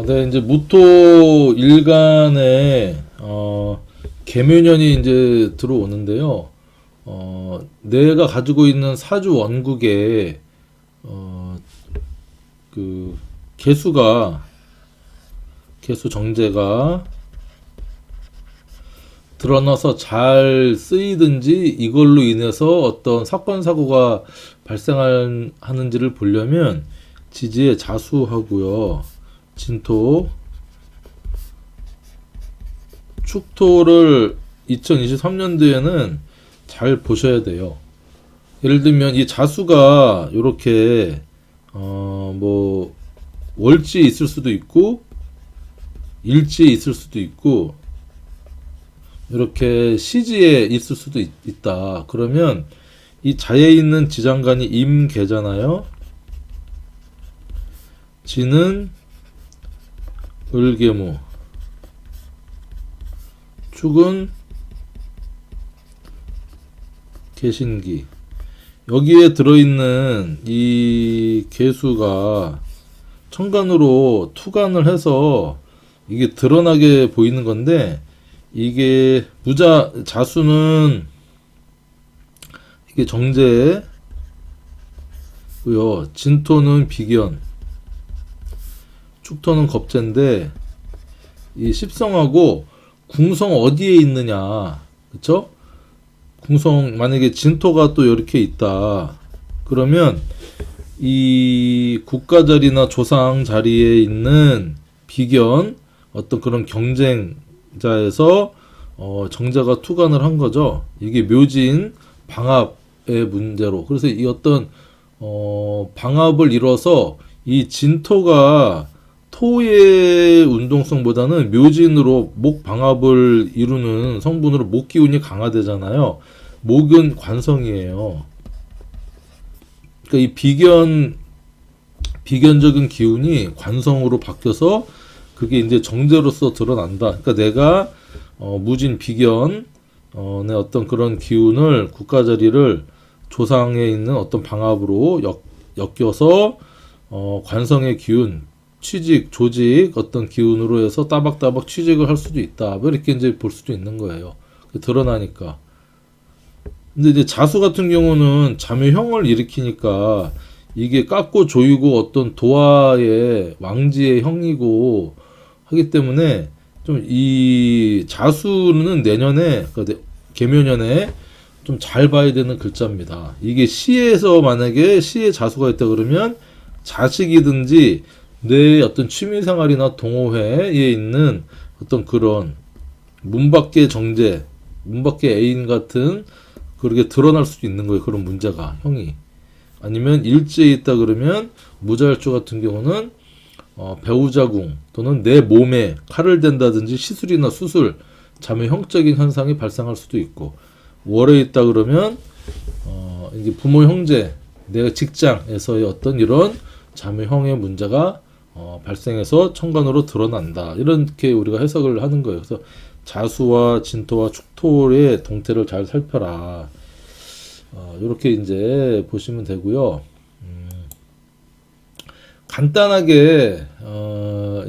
네, 이제 무토 일간에 계묘년이 이제 들어오는데요. 내가 가지고 있는 사주 원국에 그 개수 정제가 드러나서 잘 쓰이든지 이걸로 인해서 어떤 사건 사고가 발생하는지를 보려면 지지의 자수하고요, 진토, 축토를 2023년도에는 잘 보셔야 돼요. 예를 들면 이 자수가 이렇게 뭐 월지에 있을 수도 있고 일지에 있을 수도 있고 이렇게 시지에 있을 수도 있다. 그러면 이 자에 있는 지장간이 임계잖아요. 지는 을계무, 축은 계신기. 여기에 들어있는 이 개수가 천간으로 투간을 해서 이게 드러나게 보이는 건데, 이게 자수는 이게 정제고요, 진토는 비견, 축토는 겁재인데, 이 십성하고 궁성 어디에 있느냐, 그쵸? 궁성, 만약에 진토가 또 이렇게 있다 그러면 이 국가 자리나 조상 자리에 있는 비견, 어떤 그런 경쟁자에서 정자가 투간을 한 거죠. 이게 묘진 방합의 문제로. 그래서 이 어떤 방합을 이뤄서 이 진토가 토의 운동성보다는 묘진으로 목 방합을 이루는 성분으로 목 기운이 강화되잖아요. 목은 관성이에요. 그러니까 이 비견적인 기운이 관성으로 바뀌어서 그게 이제 정제로서 드러난다. 그러니까 내가 무진 비견의 어떤 그런 기운을 국가 자리를 조상에 있는 어떤 방합으로 엮여서 관성의 기운, 취직, 조직 어떤 기운으로 해서 따박따박 취직을 할 수도 있다. 뭐 이렇게 이제 볼 수도 있는 거예요. 드러나니까. 근데 이제 자수 같은 경우는 자묘형을 일으키니까 이게 깎고 조이고 어떤 도화의 왕지의 형이고 하기 때문에 좀 이 자수는 내년에, 그러니까 계묘년에 좀 잘 봐야 되는 글자입니다. 이게 시에서 만약에 시에 자수가 있다 그러면 자식이든지 내 어떤 취미생활이나 동호회에 있는 어떤 그런 문밖의 정제, 문밖의 애인 같은 그렇게 드러날 수도 있는 거예요. 그런 문제가, 형이. 아니면 일지에 있다 그러면 무자일주 같은 경우는 배우자궁 또는 내 몸에 칼을 댄다든지 시술이나 수술, 자묘형적인 현상이 발생할 수도 있고, 월에 있다 그러면 이제 부모 형제, 내가 직장에서의 어떤 이런 자묘형의 문제가 발생해서 천간으로 드러난다. 이렇게 우리가 해석을 하는 거예요. 그래서 자수와 진토와 축토의 동태를 잘 살펴라. 이렇게 이제 보시면 되고요. 간단하게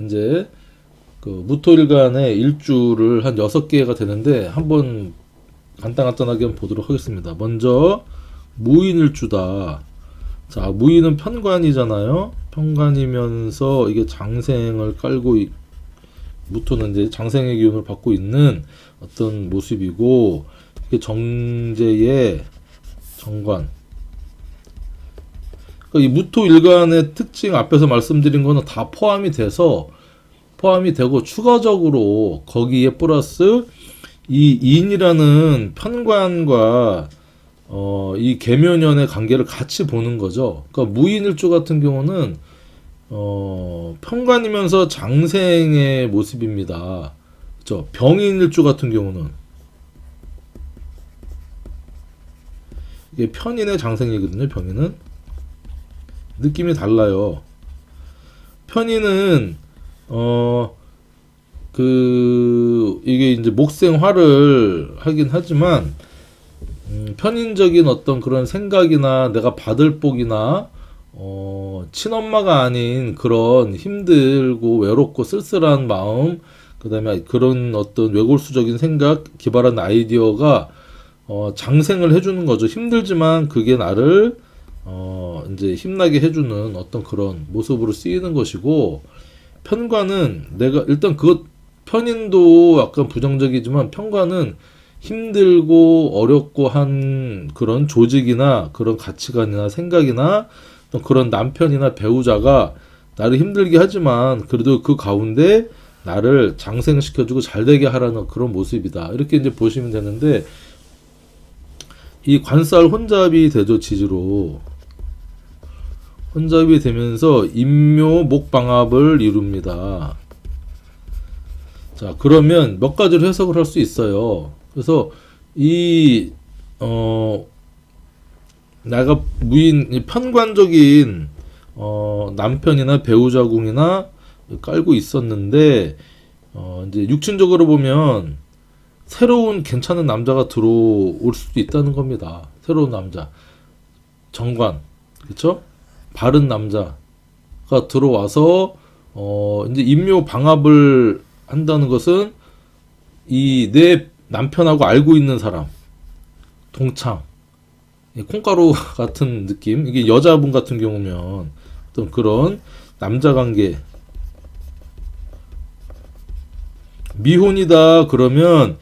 이제 그 무토일간의 일주를 한 6개가 되는데 한번 간단하게 한번 보도록 하겠습니다. 먼저 무인일주다. 자, 무인은 편관이잖아요. 편관이면서 이게 장생을 깔고 무토는 이제 장생의 기운을 받고 있는 어떤 모습이고, 이게 정제의 정관. 그러니까 이 무토 일간의 특징 앞에서 말씀드린 거는 다 포함이 되고 추가적으로 거기에 플러스 이 인이라는 편관과 이 계묘년의 관계를 같이 보는 거죠. 그러니까 무인일주 같은 경우는 편관이면서 장생의 모습입니다. 그렇죠? 병인일주 같은 경우는 이게 편인의 장생이거든요. 병인은 느낌이 달라요. 편인은 이게 이제 목생화를 하긴 하지만 편인적인 어떤 그런 생각이나 내가 받을 복이나 친엄마가 아닌 그런 힘들고 외롭고 쓸쓸한 마음, 그다음에 그런 어떤 외골수적인 생각, 기발한 아이디어가 장생을 해주는 거죠. 힘들지만 그게 나를 이제 힘나게 해주는 어떤 그런 모습으로 쓰이는 것이고, 편관은 내가 일단 그 편인도 약간 부정적이지만 편관은 힘들고 어렵고 한 그런 조직이나 그런 가치관이나 생각이나 또 그런 남편이나 배우자가 나를 힘들게 하지만 그래도 그 가운데 나를 장생시켜주고 잘되게 하라는 그런 모습이다. 이렇게 이제 보시면 되는데, 이 관살 혼잡이 되죠. 지지로 혼잡이 되면서 인묘 목방합을 이룹니다. 자, 그러면 몇 가지로 해석을 할 수 있어요. 그래서 이 내가 무인 편관적인 남편이나 배우자궁이나 깔고 있었는데, 이제 육친적으로 보면 새로운 괜찮은 남자가 들어올 수도 있다는 겁니다. 새로운 남자, 정관, 그렇죠? 바른 남자가 들어와서 이제 인묘 방합을 한다는 것은 이 내 남편하고 알고 있는 사람, 동창, 콩가루 같은 느낌. 이게 여자분 같은 경우면 어떤 그런 남자 관계, 미혼이다 그러면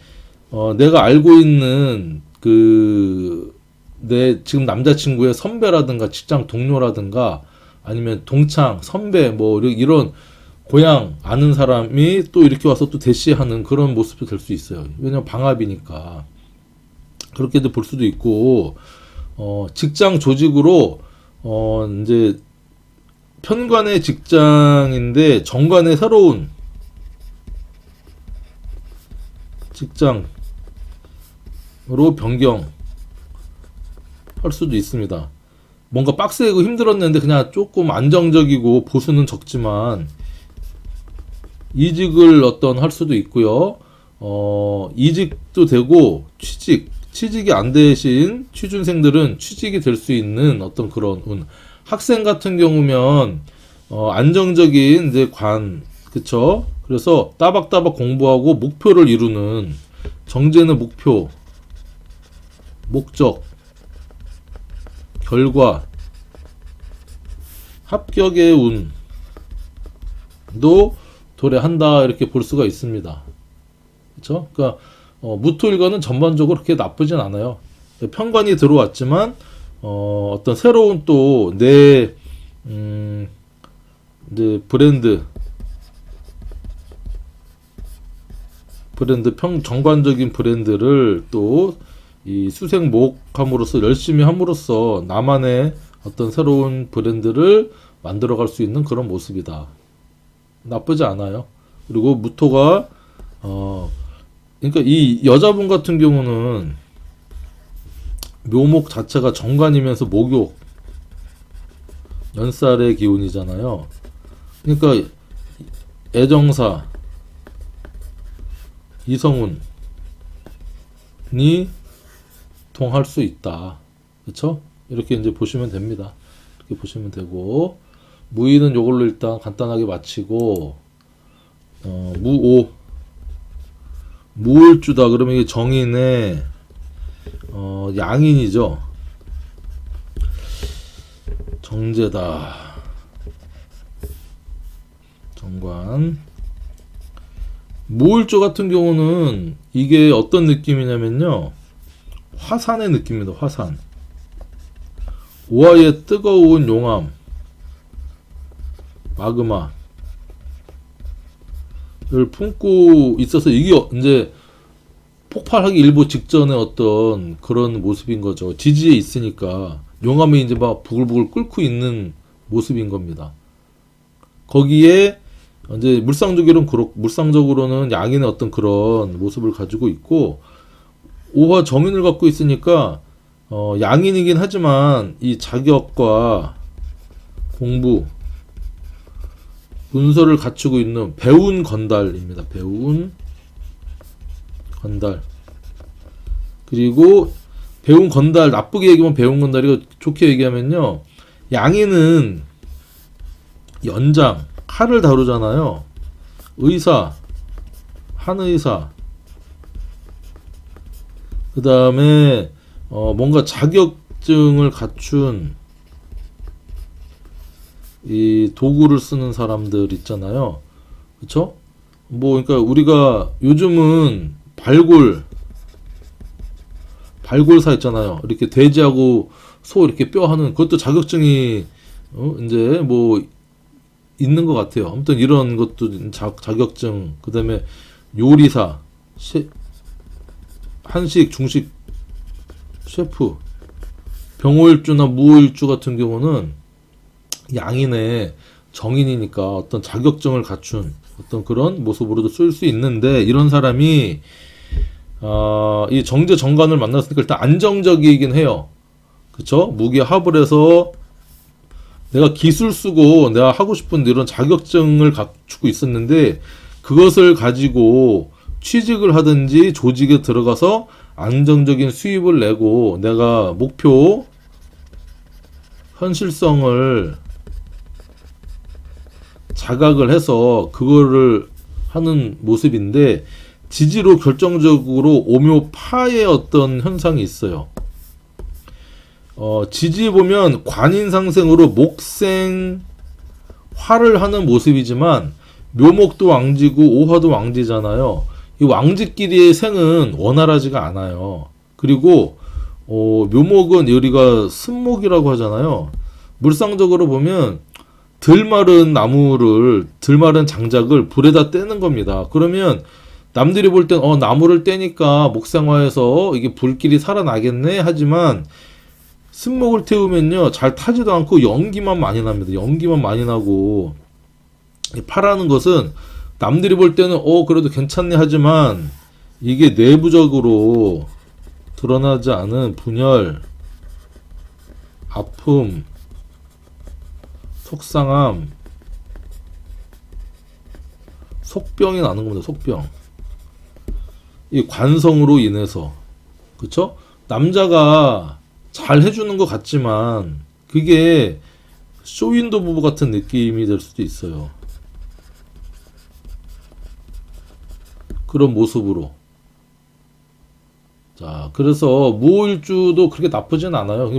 내가 알고 있는 그 내 지금 남자친구의 선배라든가 직장 동료라든가 아니면 동창, 선배 뭐 이런 고향 아는 사람이 또 이렇게 와서 또 대시하는 그런 모습도 될 수 있어요. 왜냐면 방합이니까. 그렇게도 볼 수도 있고, 직장 조직으로 이제 편관의 직장인데 정관의 새로운 직장으로 변경할 수도 있습니다. 뭔가 빡세고 힘들었는데 그냥 조금 안정적이고 보수는 적지만 이직을 할 수도 있고요. 이직도 되고 취직이 안 되신 취준생들은 취직이 될 수 있는 어떤 그런 운. 학생 같은 경우면 안정적인 이제 그쵸? 그래서 따박따박 공부하고 목표를 이루는, 정제는 목표, 목적, 결과, 합격의 운도 도래한다, 이렇게 볼 수가 있습니다. 그렇죠? 그러니까 무토일관은 전반적으로 그렇게 나쁘진 않아요. 편관이 들어왔지만 어떤 새로운 또 내 이제 브랜드 정관적인 브랜드를 또 이 수생목함으로써 열심히 함으로써 나만의 어떤 새로운 브랜드를 만들어갈 수 있는 그런 모습이다. 나쁘지 않아요. 그리고 무토가 그러니까 이 여자분 같은 경우는 묘목 자체가 정관이면서 목욕, 연살의 기운이잖아요. 그러니까 애정사, 이성운이 통할 수 있다. 그렇죠? 이렇게 이제 보시면 됩니다. 이렇게 보시면 되고, 무의는 요걸로 일단 간단하게 마치고, 무오, 무을주다 그러면 이게 정인의 양인이죠. 정제다. 정관. 무을주 같은 경우는 이게 어떤 느낌이냐면요, 화산의 느낌입니다. 화산. 오화의 뜨거운 용암, 마그마를 품고 있어서 이게 이제 폭발하기 일보 직전의 어떤 그런 모습인 거죠. 지지에 있으니까 용암이 이제 막 부글부글 끓고 있는 모습인 겁니다. 거기에 이제 물상적으로는 양인의 어떤 그런 모습을 가지고 있고, 오화 정인을 갖고 있으니까 양인이긴 하지만 이 자격과 공부, 문서를 갖추고 있는 배운 건달입니다. 배운 건달. 그리고 배운 건달, 나쁘게 얘기하면 배운 건달이고 좋게 얘기하면요, 양인은 연장, 칼을 다루잖아요. 의사, 한의사. 그 다음에 뭔가 자격증을 갖춘 이 도구를 쓰는 사람들 있잖아요. 그쵸? 뭐 그러니까 우리가 요즘은 발골사 있잖아요. 이렇게 돼지하고 소 이렇게 뼈 하는 그것도 자격증이 이제 뭐 있는 것 같아요. 아무튼 이런 것도 자격증. 그다음에 요리사, 한식, 중식 셰프, 병호일주나 무호일주 같은 경우는 양인의 정인이니까 어떤 자격증을 갖춘 어떤 그런 모습으로도 쓸 수 있는데, 이런 사람이 이 정제 정관을 만났으니까 일단 안정적이긴 해요. 그쵸? 무게 합을 해서 내가 기술 쓰고 내가 하고 싶은 이런 자격증을 갖추고 있었는데, 그것을 가지고 취직을 하든지 조직에 들어가서 안정적인 수입을 내고 내가 목표 현실성을 자각을 해서 그거를 하는 모습인데, 지지로 결정적으로 오묘파의 어떤 현상이 있어요. 지지 보면 관인상생으로 목생 화를 하는 모습이지만 묘목도 왕지고 오화도 왕지잖아요. 이 왕지끼리의 생은 원활하지가 않아요. 그리고 묘목은 우리가 습목이라고 하잖아요. 물상적으로 보면 덜 마른 장작을 불에다 떼는 겁니다. 그러면 남들이 볼 땐 나무를 떼니까 목생화해서 이게 불길이 살아나겠네 하지만, 습목을 태우면요 잘 타지도 않고 연기만 많이 납니다. 연기만 많이 나고, 파라는 것은 남들이 볼 때는 그래도 괜찮네 하지만 이게 내부적으로 드러나지 않은 분열, 아픔, 속상함, 속병이 나는 겁니다. 속병. 이 관성으로 인해서. 그쵸? 남자가 잘 해주는 것 같지만 그게 쇼윈도 부부 같은 느낌이 될 수도 있어요. 그런 모습으로. 자, 그래서 무호일주도 그렇게 나쁘진 않아요.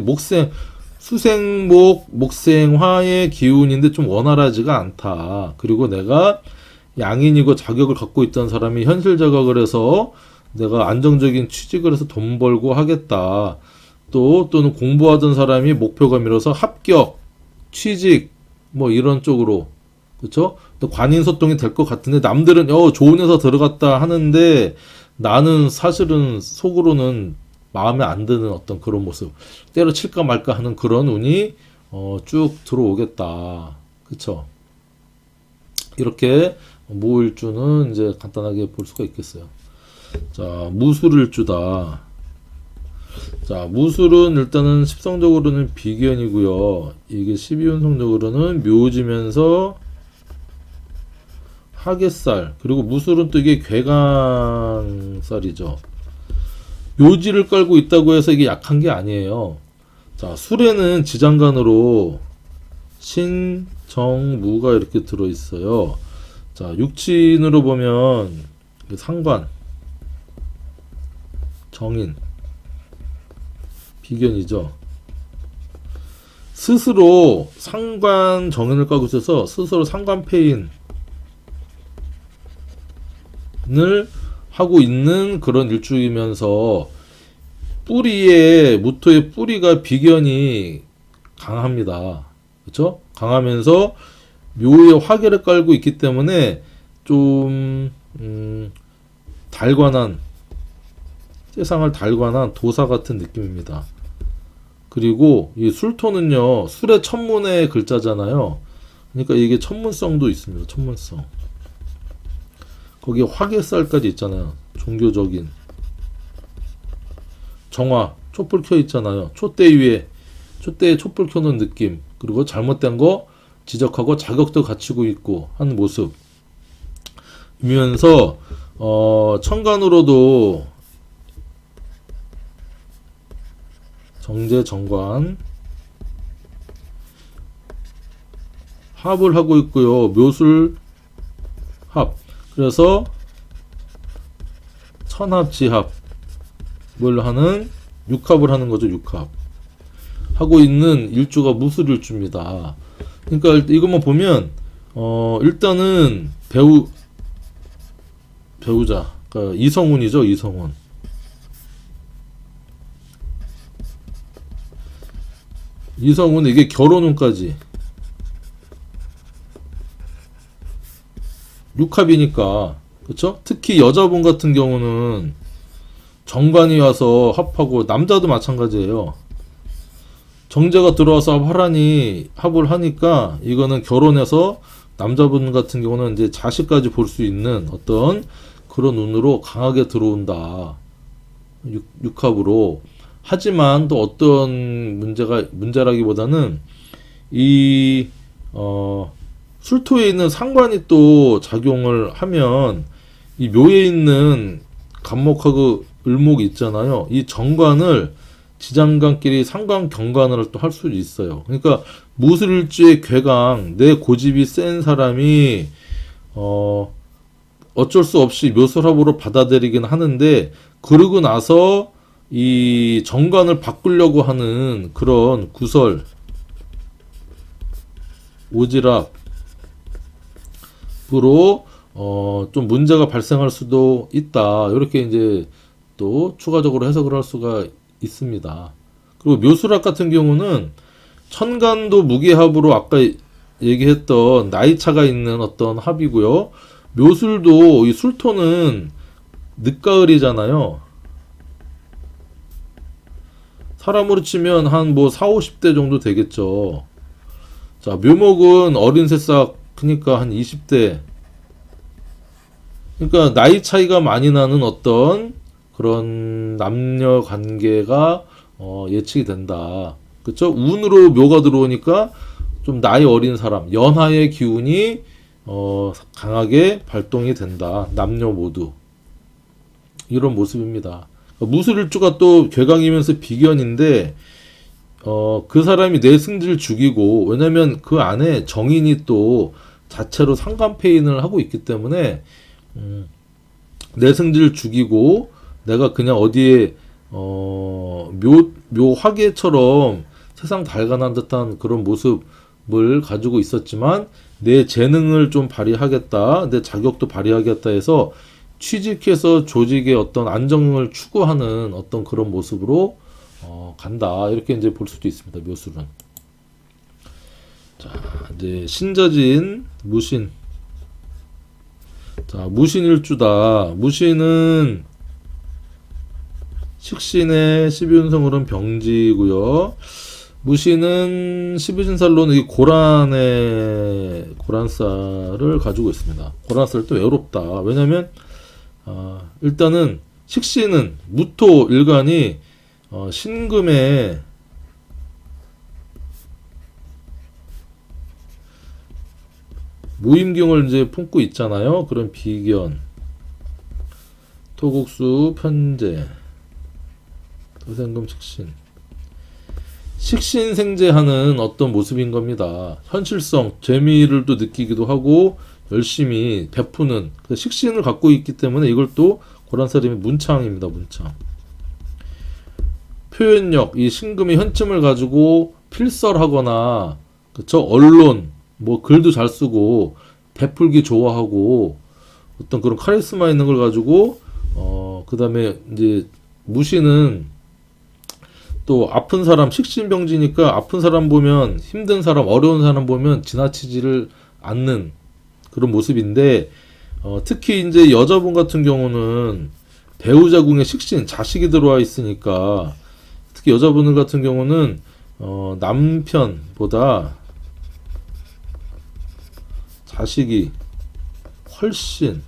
목생화의 기운인데 좀 원활하지가 않다. 그리고 내가 양인이고 자격을 갖고 있던 사람이 현실 자각을 해서 내가 안정적인 취직을 해서 돈 벌고 하겠다. 또는 공부하던 사람이 목표가 미뤄서 합격, 취직, 뭐 이런 쪽으로. 그쵸? 또 관인소통이 될 것 같은데, 남들은 좋은 회사 들어갔다 하는데 나는 사실은 속으로는 마음에 안 드는 어떤 그런 모습, 때려칠까 말까 하는 그런 운이 쭉 들어오겠다. 그쵸? 이렇게 무일주는 이제 간단하게 볼 수가 있겠어요. 자, 무술일주다. 자, 무술은 일단은 십성적으로는 비견이고요. 이게 12운성적으로는 묘지면서 하계살, 그리고 무술은 또 이게 괴강살이죠. 묘지를 깔고 있다고 해서 이게 약한 게 아니에요. 자, 술에는 지장간으로 신, 정, 무가 이렇게 들어있어요. 자, 육친으로 보면 상관, 정인, 비견이죠. 스스로 상관 정인을 까고 있어서 스스로 상관패인을 하고 있는 그런 일주이면서, 무토의 뿌리가 비견이 강합니다. 그렇죠? 강하면서 묘에 화계를 깔고 있기 때문에 좀 달관한, 세상을 달관한 도사 같은 느낌입니다. 그리고 이 술토는요, 술의 천문의 글자잖아요. 그러니까 이게 천문성도 있습니다. 천문성. 거기에 화계살까지 있잖아요. 종교적인. 정화, 촛불 켜 있잖아요. 촛대에 촛불 켜놓은 느낌. 그리고 잘못된 거 지적하고 자격도 갖추고 있고 한 모습. 이면서 천간으로도 정제 정관 합을 하고 있고요. 묘술 합. 그래서 천합지합을 하는 육합을 하는 거죠. 육합. 하고 있는 일주가 무술일주입니다. 그러니까 이것만 보면 일단은 배우자. 그러니까 이성운이죠. 이성운. 이성운 이게 결혼운까지 육합이니까 그렇죠? 특히 여자분 같은 경우는 정관이 와서 합하고 남자도 마찬가지예요. 정제가 들어와서 합을 하니까 이거는 결혼해서 남자분 같은 경우는 이제 자식까지 볼 수 있는 어떤 그런 운으로 강하게 들어온다. 육합으로. 하지만 또 어떤 문제라기보다는 이 술토에 있는 상관이 또 작용을 하면 이 묘에 있는 간목하고 을목이 있잖아요. 이 정관을 지장간끼리 상관 경관을 또 할 수 있어요. 그러니까 무술일주의 괴강, 내 고집이 센 사람이 어쩔 수 없이 묘술합으로 받아들이긴 하는데, 그러고 나서 이 정관을 바꾸려고 하는 그런 구설, 오지랖으로 좀 문제가 발생할 수도 있다. 이렇게 이제 또 추가적으로 해석을 할 수가 있습니다. 그리고 묘술합 같은 경우는 천간도 무게합으로 아까 얘기했던 나이 차가 있는 어떤 합이고요. 묘술도 이 술토는 늦가을이잖아요. 사람으로 치면 한 뭐 4, 50대 정도 되겠죠. 자, 묘목은 어린 새싹, 그러니까 한 20대. 그러니까 나이 차이가 많이 나는 어떤 그런 남녀 관계가 예측이 된다. 그쵸? 운으로 묘가 들어오니까 좀 나이 어린 사람, 연하의 기운이 강하게 발동이 된다. 남녀 모두. 이런 모습입니다. 무술일주가 또 괴강이면서 비견인데 그 사람이 내 승지를 죽이고, 왜냐면 그 안에 정인이 또 자체로 상관패인을 하고 있기 때문에 내 승지를 죽이고 내가 그냥 어디에 묘화계처럼 세상 달관한 듯한 그런 모습을 가지고 있었지만, 내 재능을 좀 발휘하겠다, 내 자격도 발휘하겠다 해서 취직해서 조직의 어떤 안정을 추구하는 어떤 그런 모습으로 간다. 이렇게 이제 볼 수도 있습니다. 묘술은. 자, 이제 신자진 무신. 자, 무신일주다. 무신은 식신의 12운성으로는 병지고요. 무신은 12신살로는 이 고란살을 가지고 있습니다. 고란살도 외롭다. 왜냐면 일단은 식신은 무토 일간이 신금에 무임경을 이제 품고 있잖아요. 그런 비견, 토국수, 편재, 도생금, 식신. 식신생재하는 어떤 모습인 겁니다. 현실성, 재미를 또 느끼기도 하고 열심히 베푸는 식신을 갖고 있기 때문에 이걸 또 고란살림의 문창입니다. 문창. 표현력, 이 신금의 현침을 가지고 필설하거나, 그쵸? 언론, 뭐 글도 잘 쓰고 베풀기 좋아하고 어떤 그런 카리스마 있는 걸 가지고 그 다음에 이제 무신은 또 아픈 사람, 식신병지니까 아픈 사람 보면, 힘든 사람, 어려운 사람 보면 지나치지를 않는 그런 모습인데, 특히 이제 여자분 같은 경우는 배우자궁에 식신, 자식이 들어와 있으니까, 특히 여자분 같은 경우는 남편보다 자식이 훨씬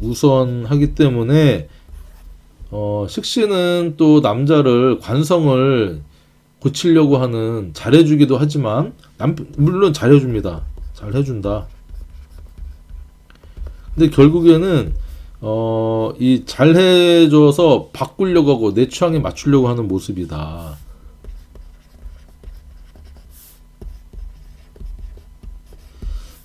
우선하기 때문에 식신은 또 남자를, 관성을 고치려고 하는, 잘해주기도 하지만 물론 잘해줍니다. 잘해준다. 근데 결국에는 이 잘해줘서 바꾸려고 하고 내 취향에 맞추려고 하는 모습이다.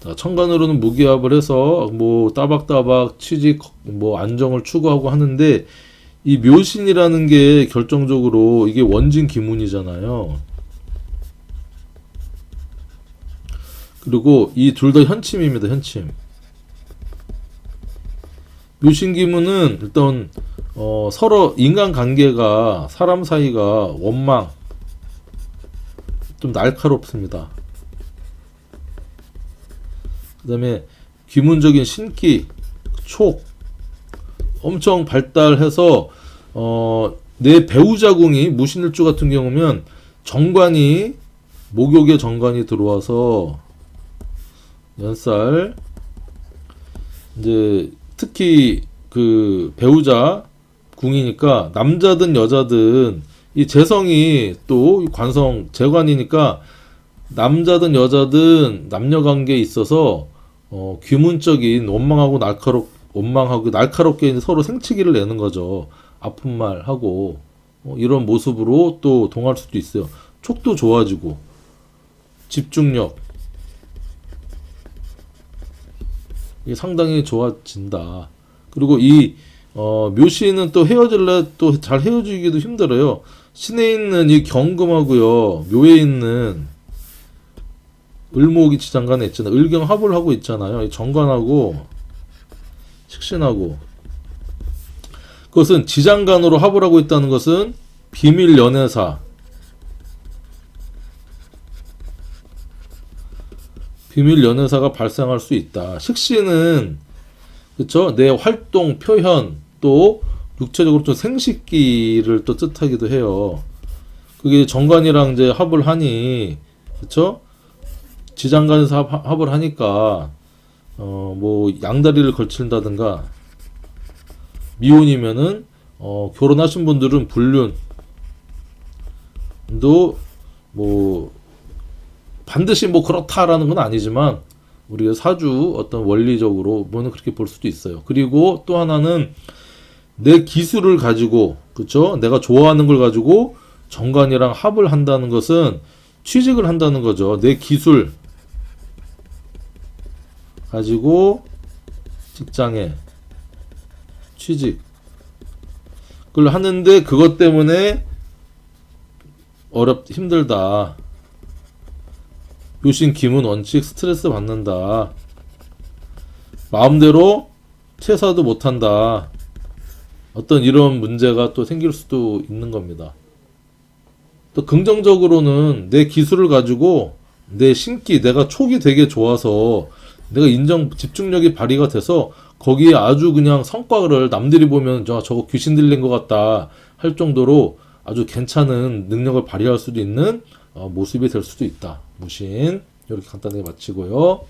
자, 천간으로는 무기합을 해서 뭐 따박따박 취직 뭐 안정을 추구하고 하는데 이 묘신이라는 게 결정적으로 이게 원진 기문이잖아요. 그리고 이 둘 다 현침입니다. 현침. 묘신 기문은 일단 서로 인간관계가 사람 사이가 원망 좀 날카롭습니다. 그 다음에 귀문적인 신기, 촉 엄청 발달해서 내 배우자궁이 무신일주 같은 경우면 정관이 목욕의 정관이 들어와서 연살 이제 특히 그 배우자 궁이니까 남자든 여자든 이 재성이 또 관성 재관이니까 남자든 여자든 남녀 관계에 있어서 귀문적인 원망하고 날카롭게 이제 서로 생치기를 내는 거죠. 아픈 말 하고 이런 모습으로 또 동할 수도 있어요. 촉도 좋아지고 집중력 이게 상당히 좋아진다. 그리고 이 묘시는 또 헤어질래 또 잘 헤어지기도 힘들어요. 신에 있는 이 경금하고요, 묘에 있는 을목이 지장간에 있잖아요. 을경합을 하고 있잖아요. 이 정관하고 식신하고. 그것은 지장간으로 합을 하고 있다는 것은 비밀 연애사, 비밀 연애사가 발생할 수 있다. 식신은 그쵸? 내 활동, 표현, 또 육체적으로 좀 생식기를 또 뜻하기도 해요. 그게 정관이랑 이제 합을 하니, 그쵸? 지장간에서 합을 하니까 뭐 양다리를 걸친다든가 미혼이면은 결혼하신 분들은 불륜도 뭐 반드시 뭐 그렇다라는 건 아니지만 우리가 사주 어떤 원리적으로 뭐는 그렇게 볼 수도 있어요. 그리고 또 하나는 내 기술을 가지고 그쵸? 내가 좋아하는 걸 가지고 정관이랑 합을 한다는 것은 취직을 한다는 거죠. 내 기술 가지고 직장에 취직 그걸 하는데 그것 때문에 힘들다. 요신 기문 원칙 스트레스 받는다. 마음대로 퇴사도 못한다. 어떤 이런 문제가 또 생길 수도 있는 겁니다. 또 긍정적으로는 내 기술을 가지고 내 신기, 내가 촉이 되게 좋아서 내가 집중력이 발휘가 돼서 거기에 아주 그냥 성과를 남들이 보면 저거 귀신 들린 것 같다 할 정도로 아주 괜찮은 능력을 발휘할 수도 있는 모습이 될 수도 있다. 무신 이렇게 간단하게 마치고요.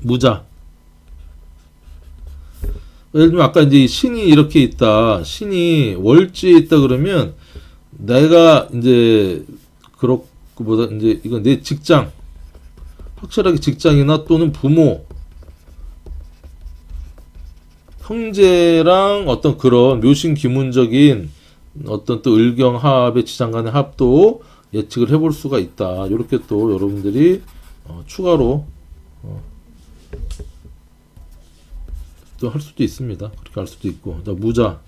무자. 예를 들면 아까 이제 신이 이렇게 있다. 신이 월지에 있다 그러면 내가 이제 그렇고보다 이제 이건 내 직장 확실하게 직장이나 또는 부모 형제랑 어떤 그런 묘신 기문적인 어떤 또 을경합의 지장간의 합도 예측을 해볼 수가 있다. 이렇게 또 여러분들이 추가로 또 할 수도 있습니다. 그렇게 할 수도 있고. 자, 무자.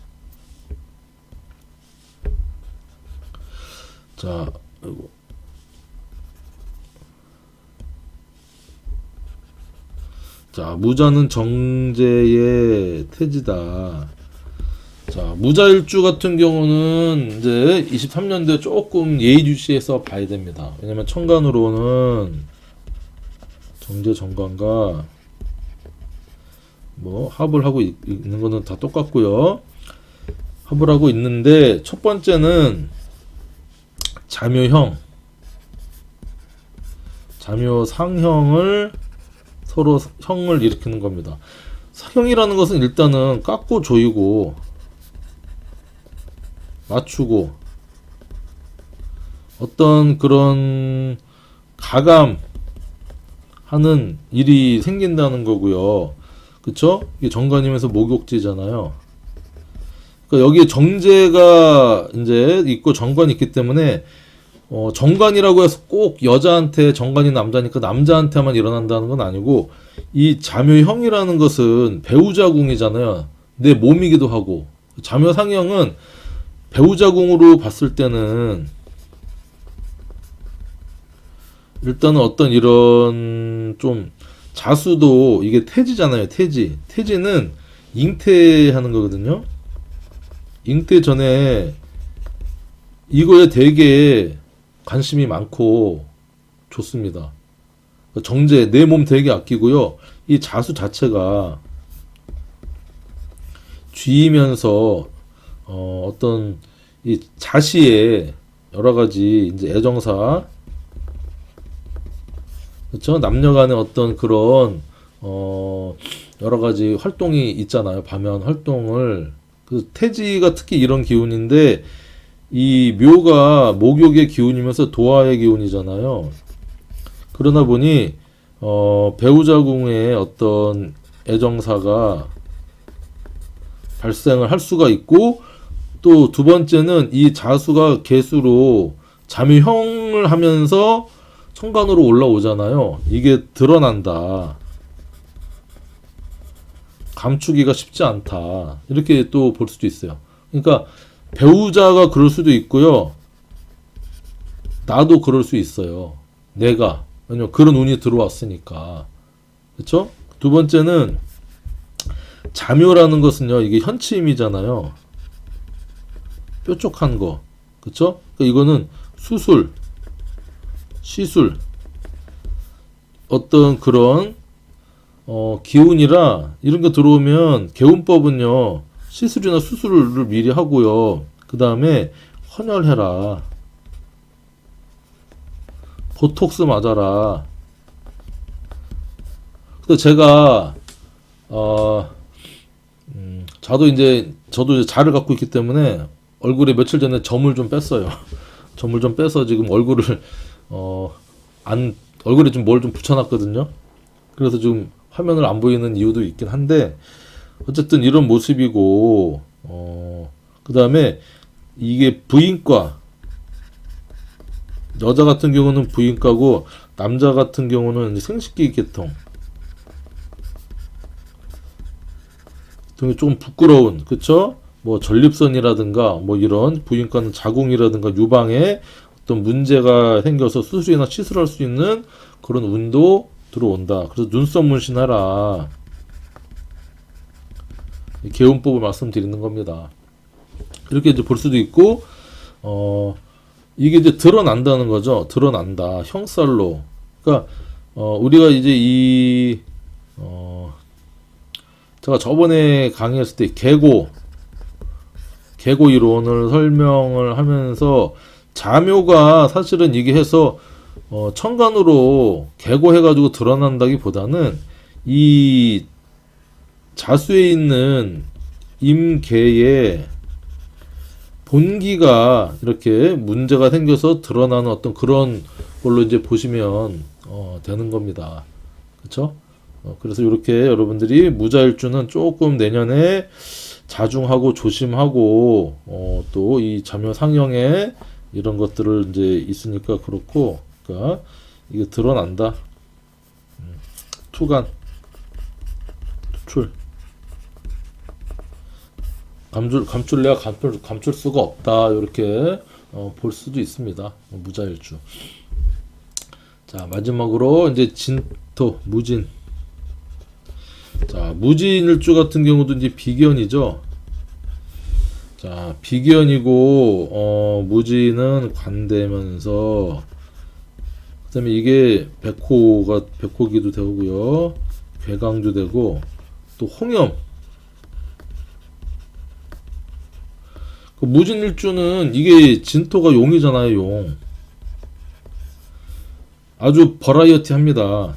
자, 아이고. 자, 무자는 정제의 태지다. 자, 무자일주 같은 경우는 이제 23년도에 조금 예의주시해서 봐야 됩니다. 왜냐면 천간으로는 정제 정관과 뭐 합을 하고 있는 거는 다 똑같고요. 합을 하고 있는데 첫 번째는 자묘형, 자묘상형을 서로 형을 일으키는 겁니다. 상형이라는 것은 일단은 깎고 조이고 맞추고 어떤 그런 가감하는 일이 생긴다는 거고요. 그쵸? 이게 정관이면서 목욕지잖아요. 그러니까 여기에 정제가 이제 있고 정관이 있기 때문에 정관이라고 해서 꼭 여자한테 정관이 남자니까 남자한테만 일어난다는 건 아니고, 이 자묘형이라는 것은 배우자궁이잖아요. 내 몸이기도 하고. 자묘상형은 배우자궁으로 봤을 때는 일단은 어떤 이런 좀 자수도 이게 태지잖아요. 태지. 태지는 잉태하는 거거든요. 잉태 전에 이거에 되게 관심이 많고 좋습니다. 정제, 내 몸 되게 아끼고요. 이 자수 자체가 쥐이면서 어떤 이 자시의 여러 가지 이제 애정사, 그렇죠? 남녀 간의 어떤 그런 여러 가지 활동이 있잖아요. 반면 활동을 그 태지가 특히 이런 기운인데, 이 묘가 목욕의 기운이면서 도화의 기운이잖아요. 그러다 보니 배우자궁의 어떤 애정사가 발생을 할 수가 있고, 또 두 번째는 이 자수가 개수로 자묘형을 하면서 천간으로 올라오잖아요. 이게 드러난다. 감추기가 쉽지 않다. 이렇게 또 볼 수도 있어요. 그러니까 배우자가 그럴 수도 있고요. 나도 그럴 수 있어요. 내가. 왜냐면 그런 운이 들어왔으니까. 그렇죠? 두 번째는 자묘라는 것은요. 이게 현치임이잖아요. 뾰족한 거. 그렇죠? 그러니까 이거는 수술, 시술, 어떤 그런 기운이라 이런 거 들어오면 개운법은요. 시술이나 수술을 미리 하고요. 그 다음에 헌혈해라. 보톡스 맞아라. 근데 제가 저도 이제 자를 갖고 있기 때문에 얼굴에 며칠 전에 점을 좀 뺐어요. 점을 좀 빼서 지금 얼굴을 얼굴에 좀 뭘 좀 붙여놨거든요. 그래서 지금 화면을 안 보이는 이유도 있긴 한데, 어쨌든 이런 모습이고, 그 다음에 이게 부인과, 여자 같은 경우는 부인과고, 남자 같은 경우는 생식기 계통. 등이 좀 부끄러운, 그쵸? 뭐 전립선이라든가, 뭐 이런 부인과는 자궁이라든가 유방에 어떤 문제가 생겨서 수술이나 시술할 수 있는 그런 운도 들어온다. 그래서 눈썹 문신하라. 개운법을 말씀드리는 겁니다. 이렇게 이제 볼 수도 있고, 이게 이제 드러난다는 거죠. 드러난다. 형살로. 그러니까, 우리가 이제 제가 저번에 강의했을 때 계고 이론을 설명을 하면서, 자묘가 사실은 이게 해서 천간으로 계고해가지고 드러난다기보다는 이 자수에 있는 임계의 본기가 이렇게 문제가 생겨서 드러나는 어떤 그런 걸로 이제 보시면 되는 겁니다. 그렇죠? 그래서 이렇게 여러분들이 무자일주는 조금 내년에 자중하고 조심하고 또 이 자묘 상형에 이런 것들을 이제 있으니까 그렇고, 그러니까 이게 드러난다. 투간, 투출, 감출래야 감출 수가 없다. 이렇게 볼 수도 있습니다. 무자일주. 자, 마지막으로 이제 진토, 무진. 자, 무진일주 같은 경우도 이제 비견이죠. 자, 비견이고 무진은 관대면서, 그다음에 이게 백호기도 되고요, 괴강도 되고, 또 홍염. 그 무진일주는 이게 진토가 용이잖아요. 용. 아주 버라이어티합니다.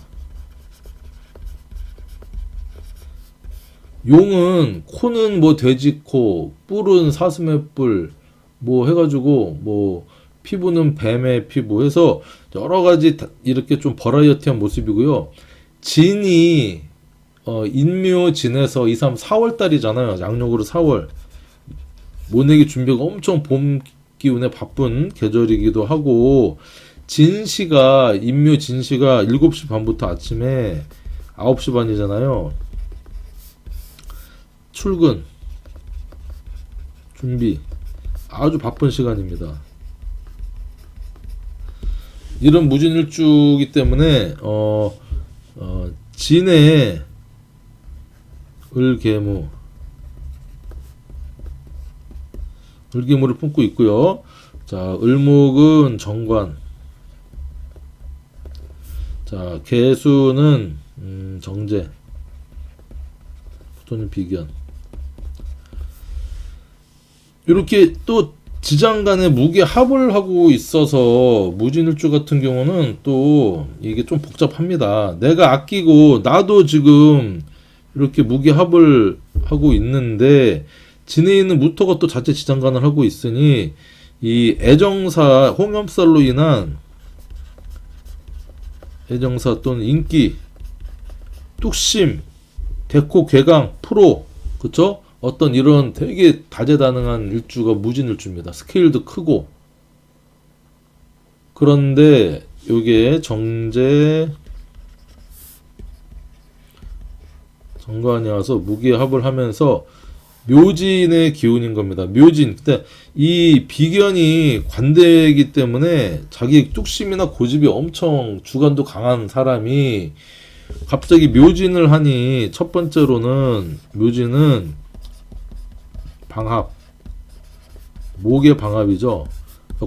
용은 코는 뭐 돼지코, 뿔은 사슴의 뿔, 뭐 해가지고 뭐 피부는 뱀의 피부 해서 여러 가지 이렇게 좀 버라이어티한 모습이고요. 진이 인묘진에서 2, 3, 4월 달이잖아요. 양력으로 4월. 모내기 준비가 엄청 봄 기운에 바쁜 계절이기도 하고, 진시가 인묘 진시가 7시 반부터 아침에 9시 반이잖아요. 출근 준비 아주 바쁜 시간입니다. 이런 무진일주이기 때문에 진의 을계무를 품고 있고요. 자, 을목은 정관, 자, 계수는 정제 또는 비견. 이렇게 또 지장 간에 무게 합을 하고 있어서 무진일주 같은 경우는 또 이게 좀 복잡합니다. 내가 아끼고 나도 지금 이렇게 무게 합을 하고 있는데 진에 있는 무토가 또 자체 지장간을 하고 있으니 이 애정사 홍염살로 인한 애정사 또는 인기, 뚝심, 대코, 괴강, 프로, 그쵸? 어떤 이런 되게 다재다능한 일주가 무진일주입니다. 스케일도 크고. 그런데 요게 정관이 와서 무게합을 하면서 묘진의 기운인 겁니다. 묘진. 근데 이 비견이 관대이기 때문에 자기 뚝심이나 고집이 엄청 주관도 강한 사람이 갑자기 묘진을 하니 첫 번째로는 묘진은 방합, 목의 방합이죠.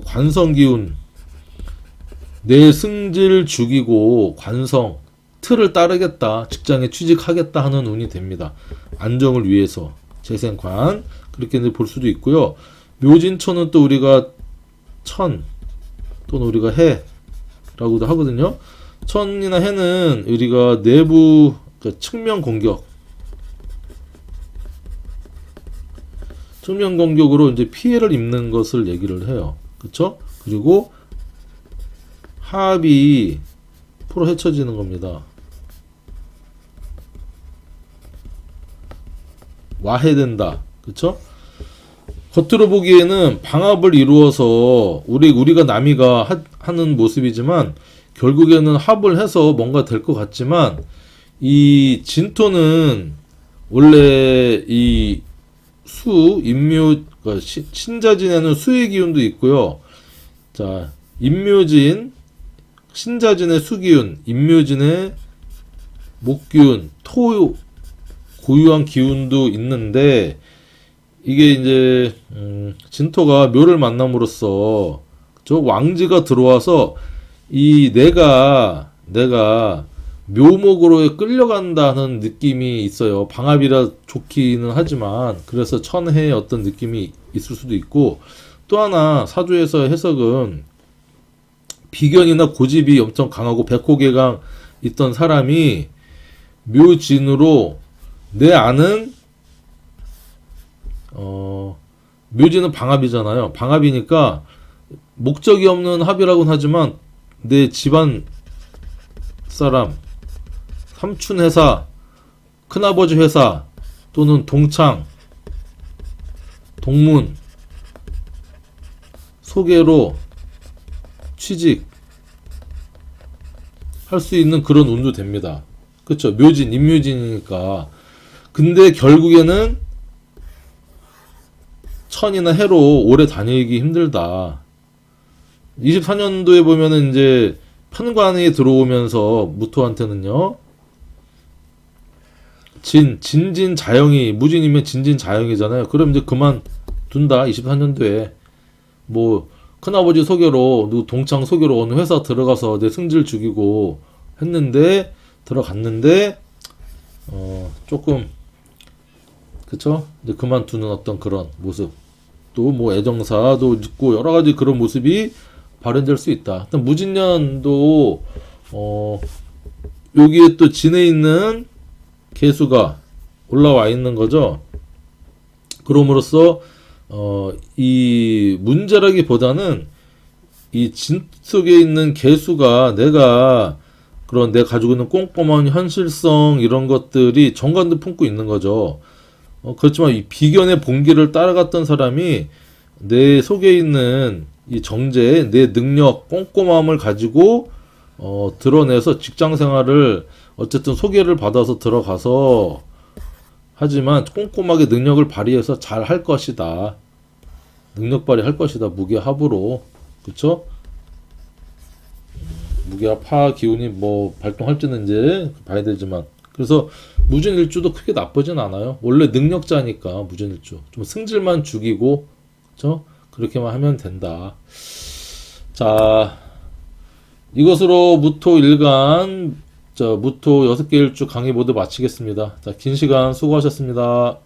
관성 기운, 내 승질 죽이고 관성, 틀을 따르겠다, 직장에 취직하겠다 하는 운이 됩니다. 안정을 위해서 재생관 그렇게 볼 수도 있고요. 묘진천은 또 우리가 천 또는 우리가 해라고도 하거든요. 천이나 해는 우리가 내부 그러니까 측면 공격으로 이제 피해를 입는 것을 얘기를 해요. 그쵸? 그리고 합이 프로 헤쳐지는 겁니다. 와해된다. 그쵸? 겉으로 보기에는 방합을 이루어서 우리가 남이가 하는 모습이지만 결국에는 합을 해서 뭔가 될 것 같지만 이 진토는 원래 이 인묘, 그러니까 신자진에는 수의 기운도 있고요. 자, 인묘진, 신자진의 수기운, 인묘진의 목기운, 토 고유한 기운도 있는데 이게 이제 진토가 묘를 만남으로써 저 왕지가 들어와서 이 내가 묘목으로 끌려간다는 느낌이 있어요. 방합이라 좋기는 하지만 그래서 천해의 어떤 느낌이 있을 수도 있고 또 하나 사주에서 해석은 비견이나 고집이 엄청 강하고 백호개강 있던 사람이 묘진으로 내 아는 묘진은 방합이잖아요. 방합이니까 목적이 없는 합이라고는 하지만 내 집안 사람, 삼촌 회사, 큰아버지 회사 또는 동창, 동문 소개로 취직 할 수 있는 그런 운도 됩니다. 그쵸? 묘진, 인묘진이니까. 근데 결국에는 천이나 해로 오래 다니기 힘들다. 24년도에 보면은 이제 편관이 들어오면서 무토한테는요. 진진자영이 무진이면 진진자영이잖아요. 그럼 이제 그만둔다. 24년도에 뭐 큰아버지 소개로 누구 동창 소개로 어느 회사 들어가서 내 승질 죽이고 했는데 들어갔는데 조금 그쵸? 이제 그만두는 어떤 그런 모습 또 뭐 애정사도 있고 여러 가지 그런 모습이 발현될 수 있다. 일단 무진년도 여기에 또 진에 있는 개수가 올라와 있는 거죠. 그럼으로써 이 문제라기보다는 이 진 속에 있는 개수가 내가 가지고 있는 꼼꼼한 현실성 이런 것들이 정관도 품고 있는 거죠. 그렇지만 이 비견의 본기를 따라갔던 사람이 내 속에 있는 이 정제, 내 능력, 꼼꼼함을 가지고 드러내서 직장 생활을 어쨌든 소개를 받아서 들어가서 하지만 꼼꼼하게 능력을 발휘해서 잘 할 것이다. 능력 발휘할 것이다. 무게합으로. 그쵸? 무게합 파 기운이 뭐 발동할지는 이제 봐야 되지만 그래서 무진일주도 크게 나쁘진 않아요. 원래 능력자니까 무진일주. 좀 승질만 죽이고 그쵸? 그렇게만 하면 된다. 자, 이것으로 무토 일간 무토 6개 일주 강의 모두 마치겠습니다. 자, 긴 시간 수고하셨습니다.